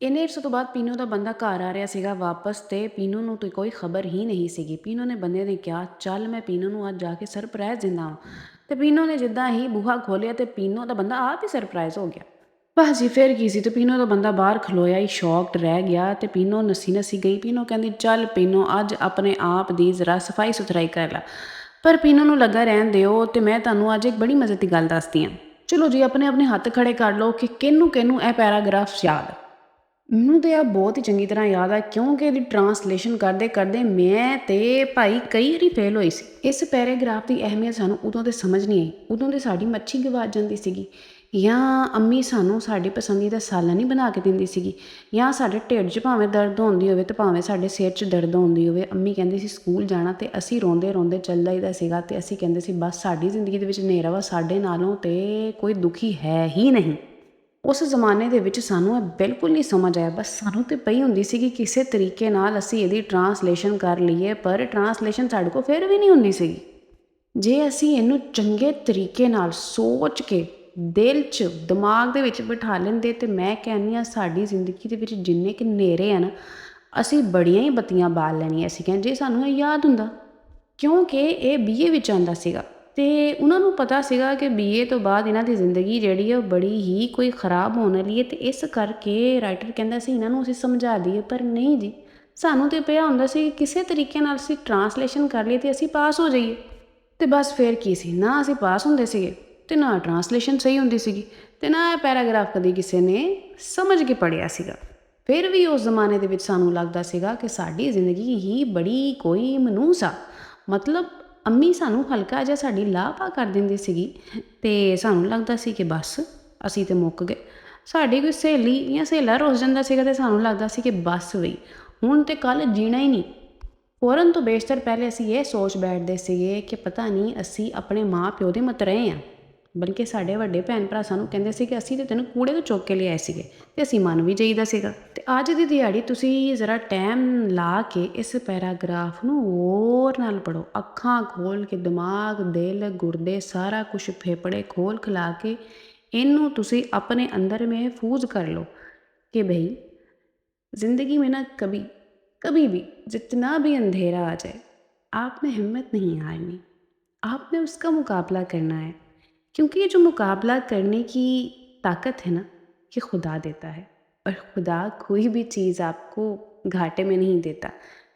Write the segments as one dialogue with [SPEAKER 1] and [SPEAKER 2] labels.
[SPEAKER 1] ਇੰਨੇ ਅਰਸੇ ਤੋਂ ਬਾਅਦ ਪੀਨੂ ਦਾ ਬੰਦਾ ਘਰ ਆ ਰਿਹਾ ਸੀਗਾ ਵਾਪਸ ਤੇ ਪੀਨੂ ਨੂੰ ਤਾਂ ਕੋਈ ਖਬਰ ਹੀ ਨਹੀਂ ਸੀਗੀ। ਪੀਨੂ ਨੇ ਬੰਦੇ ਨੇ ਕਿਹਾ ਚੱਲ ਮੈਂ ਪੀਨੂ ਨੂੰ ਅੱਜ ਜਾ ਕੇ ਸਰਪ੍ਰਾਈਜ਼ ਦਿੰਦਾ ਹਾਂ। ਤੇ ਪੀਨੂ ਨੇ ਜਿੱਦਾਂ ਹੀ ਬੂਹਾ ਖੋਲ੍ਹਿਆ ਤੇ ਪੀਨੂ ਦਾ ਬੰਦਾ ਆਪ ਹੀ ਸਰਪ੍ਰਾਈਜ਼ ਹੋ ਗਿਆ। ਬਸ ਜੀ ਫਿਰ ਕੀ ਸੀ ਤੇ ਪੀਨੂ ਦਾ ਬੰਦਾ ਬਾਹਰ ਖਲੋਇਆ ਹੀ ਸ਼ੌਕਡ ਰਹਿ ਗਿਆ ਤੇ ਪੀਨੂ ਨੱਸੀ ਨੱਸੀ ਗਈ। ਪੀਨੂ ਕਹਿੰਦੀ ਚੱਲ ਪੀਨੂ ਅੱਜ ਆਪਣੇ ਆਪ ਦੀ ਜ਼ਰਾ ਸਫਾਈ ਸੁਥਰਾਈ ਕਰ ਲਾ। ਪਰ ਪੀਨੂ ਨੂੰ ਲੱਗਾ ਰਹਿਣ ਦਿਓ ਤੇ ਮੈਂ ਤੁਹਾਨੂੰ ਅੱਜ ਇੱਕ ਬੜੀ ਮਜ਼ੇ ਦੀ ਗੱਲ ਦੱਸਦੀ ਹਾਂ। ਚਲੋ ਜੀ ਆਪਣੇ ਆਪਣੇ ਹੱਥ ਖੜੇ ਕਰ ਲਓ ਕਿ ਕਿਹਨੂੰ ਕਿਹਨੂੰ ਇਹ ਪੈਰਾਗ੍ਰਾਫ ਯਾਦ। ਮੈਨੂੰ ਤਾਂ ਇਹ ਬਹੁਤ ਹੀ ਚੰਗੀ ਤਰ੍ਹਾਂ ਯਾਦ ਆ ਕਿਉਂਕਿ ਇਹਦੀ ਟਰਾਂਸਲੇਸ਼ਨ ਕਰਦੇ ਕਰਦੇ ਮੈਂ ਤੇ ਭਾਈ ਕਈ ਵਾਰੀ ਫੇਲ ਹੋਈ ਸੀ। ਇਸ ਪੈਰਾਗ੍ਰਾਫ ਦੀ ਅਹਿਮੀਅਤ ਸਾਨੂੰ ਉਦੋਂ ਤੇ ਸਮਝ ਨਹੀਂ ਆਈ। ਉਦੋਂ ਤੇ ਸਾਡੀ ਮੱਛੀ ਗਵਾਚ ਜਾਂਦੀ ਸੀਗੀ ਜਾਂ ਅੰਮੀ ਸਾਨੂੰ ਸਾਡੀ ਪਸੰਦੀਦਾ ਸਾਲਨ ਨਹੀਂ ਬਣਾ ਕੇ ਦਿੰਦੀ ਸੀਗੀ ਜਾਂ ਸਾਡੇ ਢਿੱਡ 'ਚ ਭਾਵੇਂ ਦਰਦ ਹੁੰਦੀ ਹੋਵੇ ਤੇ ਭਾਵੇਂ ਸਾਡੇ ਸਿਰ 'ਚ ਦਰਦ ਹੁੰਦੀ ਹੋਵੇ। ਅੰਮੀ ਕਹਿੰਦੀ ਸੀ ਸਕੂਲ ਜਾਣਾ ਤੇ ਅਸੀਂ ਰੋਂਦੇ ਰੋਂਦੇ ਚੱਲ ਜਾਈਦਾ ਸੀਗਾ ਤੇ ਅਸੀਂ ਕਹਿੰਦੇ ਸੀ ਬਸ ਸਾਡੀ ਜ਼ਿੰਦਗੀ ਦੇ ਵਿੱਚ ਹਨੇਰਾ ਵਾ, ਸਾਡੇ ਨਾਲੋਂ ਤੇ ਕੋਈ ਦੁਖੀ ਹੈ ਹੀ ਨਹੀਂ। ਉਸ ਜ਼ਮਾਨੇ ਦੇ ਵਿੱਚ ਸਾਨੂੰ ਇਹ ਬਿਲਕੁਲ ਨਹੀਂ ਸਮਝ ਆਇਆ। ਬਸ ਸਾਨੂੰ ਤਾਂ ਪਈ ਹੁੰਦੀ ਸੀ ਕਿ ਕਿਸੇ ਤਰੀਕੇ ਨਾਲ ਅਸੀਂ ਇਹਦੀ ਟਰਾਂਸਲੇਸ਼ਨ ਕਰ ਲਈਏ, ਪਰ ਟਰਾਂਸਲੇਸ਼ਨ ਸਾਡੇ ਕੋਲ ਫਿਰ ਵੀ ਨਹੀਂ ਹੁੰਦੀ ਸੀਗੀ। ਜੇ ਅਸੀਂ ਇਹਨੂੰ ਚੰਗੇ ਤਰੀਕੇ ਨਾਲ ਸੋਚ ਕੇ ਦਿਲ 'ਚ ਦਿਮਾਗ ਦੇ ਵਿੱਚ ਬਿਠਾ ਲੈਂਦੇ ਤੇ ਮੈਂ ਕਹਿੰਦੀ ਹਾਂ ਸਾਡੀ ਜ਼ਿੰਦਗੀ ਦੇ ਵਿੱਚ ਜਿੰਨੇ ਕੁ ਹਨੇਰੇ ਆ ਨਾ ਅਸੀਂ ਬੜੀਆਂ ਹੀ ਬੱਤੀਆਂ ਬਾਲ ਲੈਣੀਆਂ ਸੀਗੀਆਂ ਜੇ ਸਾਨੂੰ ਇਹ ਯਾਦ ਹੁੰਦਾ। ਕਿਉਂਕਿ ਇਹ ਬੀਏ ਵਿੱਚ ਆਉਂਦਾ ਸੀਗਾ ਤੇ ਉਹਨਾਂ ਨੂੰ ਪਤਾ ਸੀਗਾ ਕਿ ਬੀਏ ਤੋਂ ਬਾਅਦ ਇਹਨਾਂ ਦੀ ਜ਼ਿੰਦਗੀ ਜਿਹੜੀ ਹੈ ਉਹ ਬੜੀ ਹੀ ਕੋਈ ਖ਼ਰਾਬ ਹੋਣ ਵਾਲੀ ਹੈ ਤੇ ਇਸ ਕਰਕੇ ਰਾਈਟਰ ਕਹਿੰਦਾ ਸੀ ਇਹਨਾਂ ਨੂੰ ਅਸੀਂ ਸਮਝਾ ਦਈਏ। ਪਰ ਨਹੀਂ ਜੀ, ਸਾਨੂੰ ਤਾਂ ਪਿਆ ਹੁੰਦਾ ਸੀ ਕਿਸੇ ਤਰੀਕੇ ਨਾਲ ਅਸੀਂ ਟਰਾਂਸਲੇਸ਼ਨ ਕਰ ਲਈਏ ਤੇ ਅਸੀਂ ਪਾਸ ਹੋ ਜਾਈਏ। ਤੇ ਬਸ ਫਿਰ ਕੀ ਸੀ, ਨਾ ਅਸੀਂ ਪਾਸ ਹੁੰਦੇ ਸੀਗੇ ਤੇ ਨਾ ਟਰਾਂਸਲੇਸ਼ਨ ਸਹੀ ਹੁੰਦੀ ਸੀਗੀ ਤੇ ਨਾ ਇਹ ਪੈਰਾਗ੍ਰਾਫ ਕਦੀ ਕਿਸੇ ਨੇ ਸਮਝ ਕੇ ਪੜ੍ਹਿਆ ਸੀਗਾ। ਫਿਰ ਵੀ ਉਸ ਜ਼ਮਾਨੇ ਦੇ ਵਿੱਚ ਸਾਨੂੰ ਲੱਗਦਾ ਸੀਗਾ ਕਿ ਸਾਡੀ ਜ਼ਿੰਦਗੀ ਹੀ ਬੜੀ ਕੋਈ ਮਨਹੂਸ ਆ। ਮਤਲਬ ਅੰਮੀ ਸਾਨੂੰ ਹਲਕਾ ਜਿਹਾ ਸਾਡੀ ਲਾਪਾ ਕਰ ਦਿੰਦੀ ਸੀਗੀ ਤੇ ਸਾਨੂੰ ਲੱਗਦਾ ਸੀ ਕਿ ਬਸ ਅਸੀਂ ਤੇ ਮੁੱਕ ਗਏ। ਸਾਡੀ ਕੋਈ ਸਹੇਲੀ ਜਾਂ ਸਹੇਲਾ ਰੁੱਸ ਜਾਂਦਾ ਸੀਗਾ ਤੇ ਸਾਨੂੰ ਲੱਗਦਾ ਸੀ ਕਿ ਬਸ ਬਈ ਹੁਣ ਤੇ ਕੱਲ੍ਹ ਜੀਣਾ ਹੀ ਨਹੀਂ। ਫੌਰਨ ਤੋਂ ਬੇਸ਼ਤਰ ਪਹਿਲੇ ਅਸੀਂ ਇਹ ਸੋਚ ਬੈਠਦੇ ਸੀਗੇ ਕਿ ਪਤਾ ਨਹੀਂ ਅਸੀਂ ਆਪਣੇ ਮਾਂ ਪਿਓ ਦੇ ਮਤ ਰਹੇ ਹਾਂ। ਬਲਕਿ ਸਾਡੇ ਵੱਡੇ ਭੈਣ ਭਰਾ ਸਾਨੂੰ ਕਹਿੰਦੇ ਸੀ ਕਿ ਅਸੀਂ ਤਾਂ ਤੈਨੂੰ ਕੂੜੇ ਤੋਂ ਚੁੱਕ ਕੇ ਲਿਆਏ ਸੀਗੇ ਤੇ ਅਸੀਂ ਮੰਨ ਵੀ ਜਾਈਦਾ ਸੀਗਾ। ਤੇ ਅੱਜ ਦੀ ਦਿਹਾੜੀ ਤੁਸੀਂ ਜ਼ਰਾ ਟਾਈਮ ਲਾ ਕੇ ਇਸ ਪੈਰਾਗ੍ਰਾਫ ਨੂੰ ਹੋਰ ਨਾਲ ਪੜ੍ਹੋ, ਅੱਖਾਂ ਖੋਲ੍ਹ ਕੇ ਦਿਮਾਗ ਦਿਲ ਗੁਰਦੇ ਸਾਰਾ ਕੁਛ ਫੇਫੜੇ ਖੋਲ੍ਹ ਖਿਲਾ ਕੇ ਇਹਨੂੰ ਤੁਸੀਂ ਆਪਣੇ ਅੰਦਰ ਮਹਿਫੂਜ਼ ਕਰ ਲਓ कि भाई ज़िंदगी में ना कभी कभी भी जितना भी अंधेरा आ जाए आपने हिम्मत नहीं हारनी। आपने उसका मुकाबला करना है क्योंकि ये जो मुकाबला करने की ताकत है ना ये खुदा देता है। और खुदा कोई भी चीज़ आपको घाटे में नहीं देता,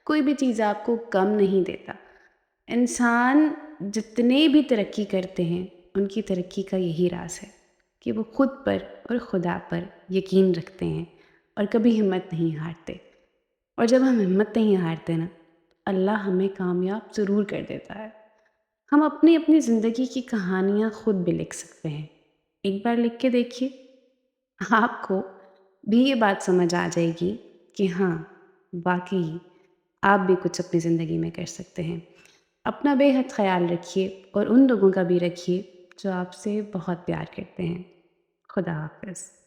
[SPEAKER 1] कोई भी चीज़ आपको कम नहीं देता। इंसान जितने भी तरक्की करते हैं उनकी तरक्की का यही राज है कि वो खुद पर और खुदा पर यकीन रखते हैं और कभी हिम्मत नहीं हारते। और जब हम हिम्मत नहीं हारते ना अल्लाह हमें कामयाब ज़रूर कर देता है। हम अपनी अपनी ज़िंदगी की कहानियाँ खुद भी लिख सकते हैं। एक बार लिख के देखिए, आपको भी ये बात समझ आ जाएगी कि हाँ वाकई आप भी कुछ अपनी ज़िंदगी में कर सकते हैं। अपना बेहद ख्याल रखिए और उन लोगों का भी रखिए जो आपसे बहुत प्यार करते हैं। खुदा हाफ़िज़।